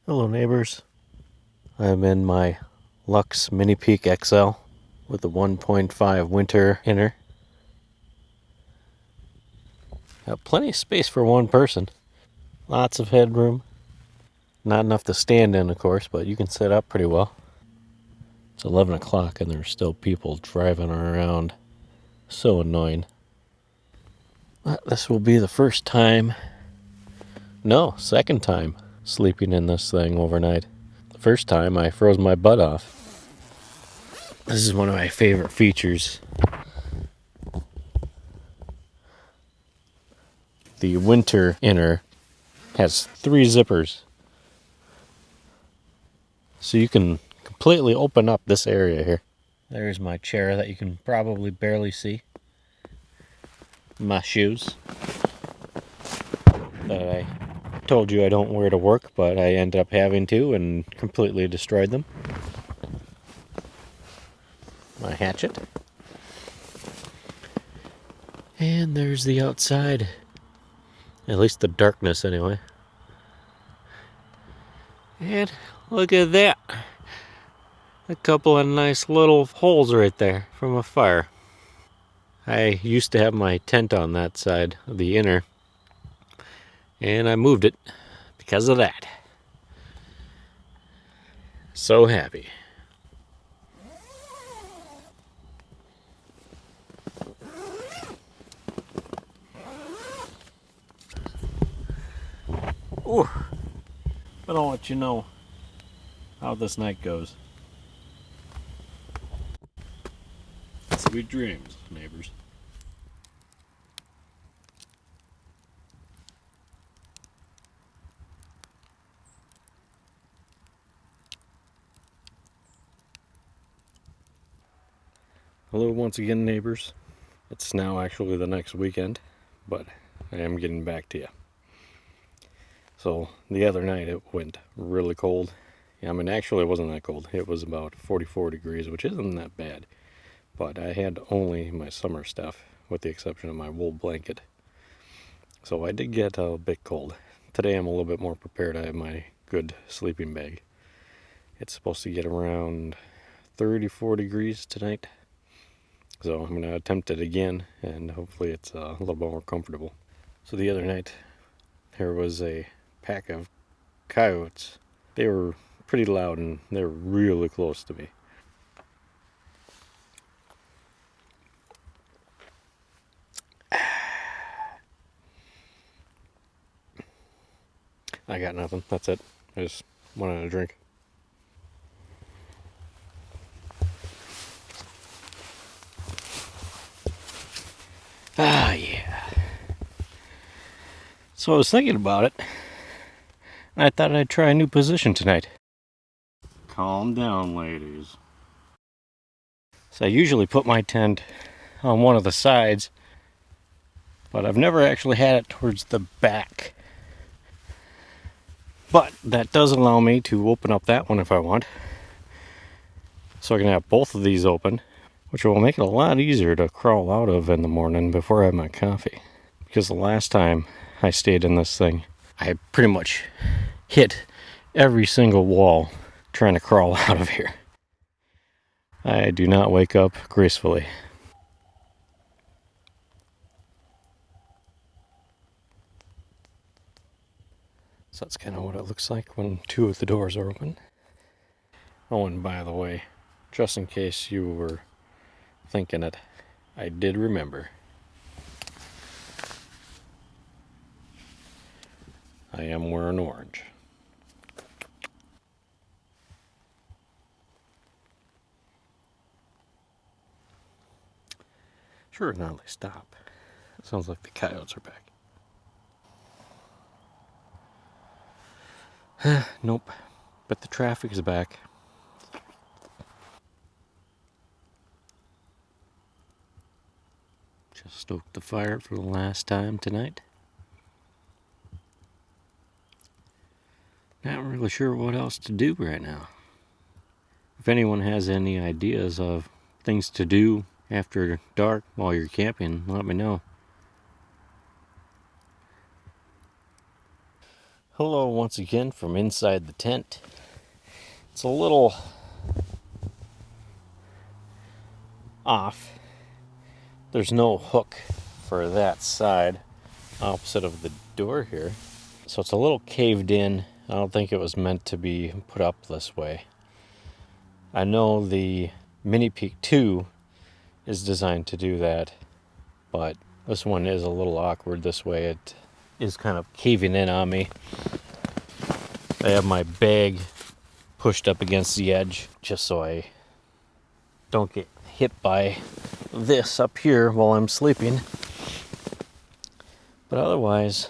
Hello neighbors, I'm in my Luxe Minipeak XL with the 1.5 winter inner. Got plenty of space for one person, lots of headroom. Not enough to stand in, of course, but you can sit up pretty well. It's 11 o'clock and there's still people driving around. So annoying. But this will be the second time sleeping in this thing overnight. The first time I froze my butt off. This is one of my favorite features. The winter inner has 3 zippers. So you can completely open up this area here. There's my chair that you can probably barely see. My shoes that I told you I don't wear to work, but I ended up having to and completely destroyed them. My hatchet. And there's the outside. At least the darkness anyway. And look at that. A couple of nice little holes right there from a fire. I used to have my tent on that side of the inner, and I moved it because of that. So happy. Ooh. But I'll let you know how this night goes. Sweet dreams, neighbors. Hello once again, neighbors. It's now actually the next weekend, but I am getting back to you. So the other night it went really cold. I mean, actually it wasn't that cold. It was about 44 degrees, which isn't that bad. But I had only my summer stuff, with the exception of my wool blanket. So I did get a bit cold. Today I'm a little bit more prepared. I have my good sleeping bag. It's supposed to get around 34 degrees tonight. So I'm going to attempt it again, and hopefully it's a little bit more comfortable. So the other night, there was a pack of coyotes. They were pretty loud and they were really close to me. I got nothing. That's it. I just wanted a drink. Ah, yeah. So I was thinking about it, and I thought I'd try a new position tonight. Calm down, ladies. So I usually put my tent on one of the sides, but I've never actually had it towards the back. But that does allow me to open up that one if I want. So I can have both of these open, which will make it a lot easier to crawl out of in the morning before I have my coffee. Because the last time I stayed in this thing, I pretty much hit every single wall trying to crawl out of here. I do not wake up gracefully. So that's kind of what it looks like when 2 of the doors are open. Oh, and by the way, just in case you were thinking it, I did remember. I am wearing orange. Sure, now they stop. It sounds like the coyotes are back. Nope, but the traffic is back. Just stoked the fire for the last time tonight. Not really sure what else to do right now. If anyone has any ideas of things to do after dark while you're camping, let me know. Hello once again from inside the tent. It's a little off. There's no hook for that side opposite of the door here. So it's a little caved in. I don't think it was meant to be put up this way. I know the Minipeak 2 is designed to do that, but this one is a little awkward this way. It is kind of caving in on me. I have my bag pushed up against the edge just so I don't get hit by this up here while I'm sleeping. But otherwise,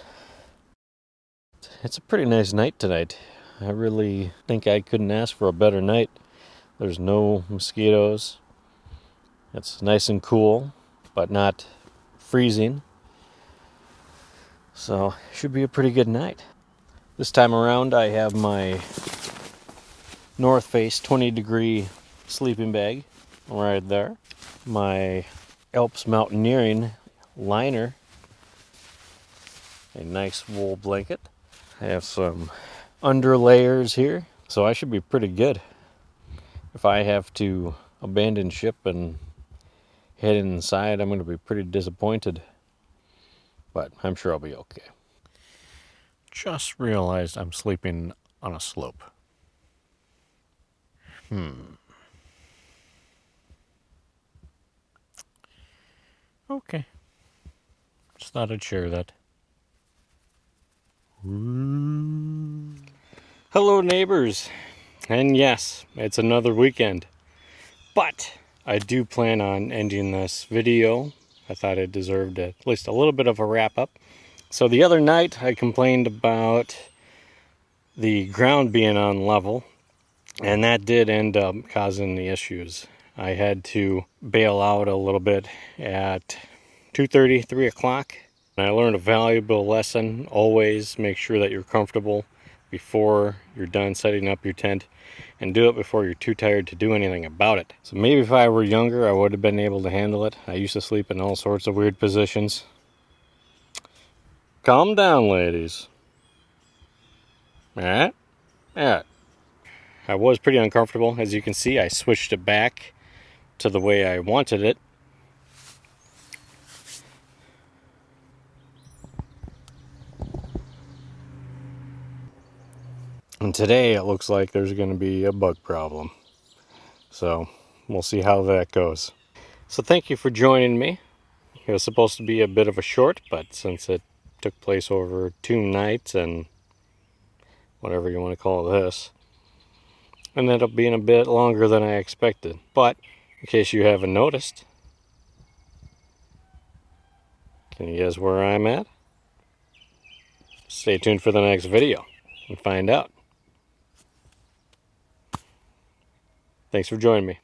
it's a pretty nice night tonight. I really think I couldn't ask for a better night. There's no mosquitoes. It's nice and cool, but not freezing. So, should be a pretty good night. This time around, I have my North Face 20-degree sleeping bag right there. My Alps Mountaineering liner. A nice wool blanket. I have some under layers here, so I should be pretty good. If I have to abandon ship and head inside, I'm going to be pretty disappointed. But I'm sure I'll be okay. Just realized I'm sleeping on a slope. Okay. Just thought I'd share that. Hello, neighbors. And yes, it's another weekend. But I do plan on ending this video. I thought it deserved at least a little bit of a wrap up. So the other night I complained about the ground being on level, and that did end up causing the issues. I had to bail out a little bit at 2:30, 3 o'clock. And I learned a valuable lesson. Always make sure that you're comfortable before you're done setting up your tent, and do it before you're too tired to do anything about it. So maybe if I were younger, I would have been able to handle it. I used to sleep in all sorts of weird positions. Calm down, ladies. Alright? Alright. I was pretty uncomfortable. As you can see, I switched it back to the way I wanted it. And today it looks like there's going to be a bug problem. So we'll see how that goes. So thank you for joining me. It was supposed to be a bit of a short, but since it took place over 2 nights and whatever you want to call this, ended up being a bit longer than I expected. But in case you haven't noticed, can you guess where I'm at? Stay tuned for the next video and find out. Thanks for joining me.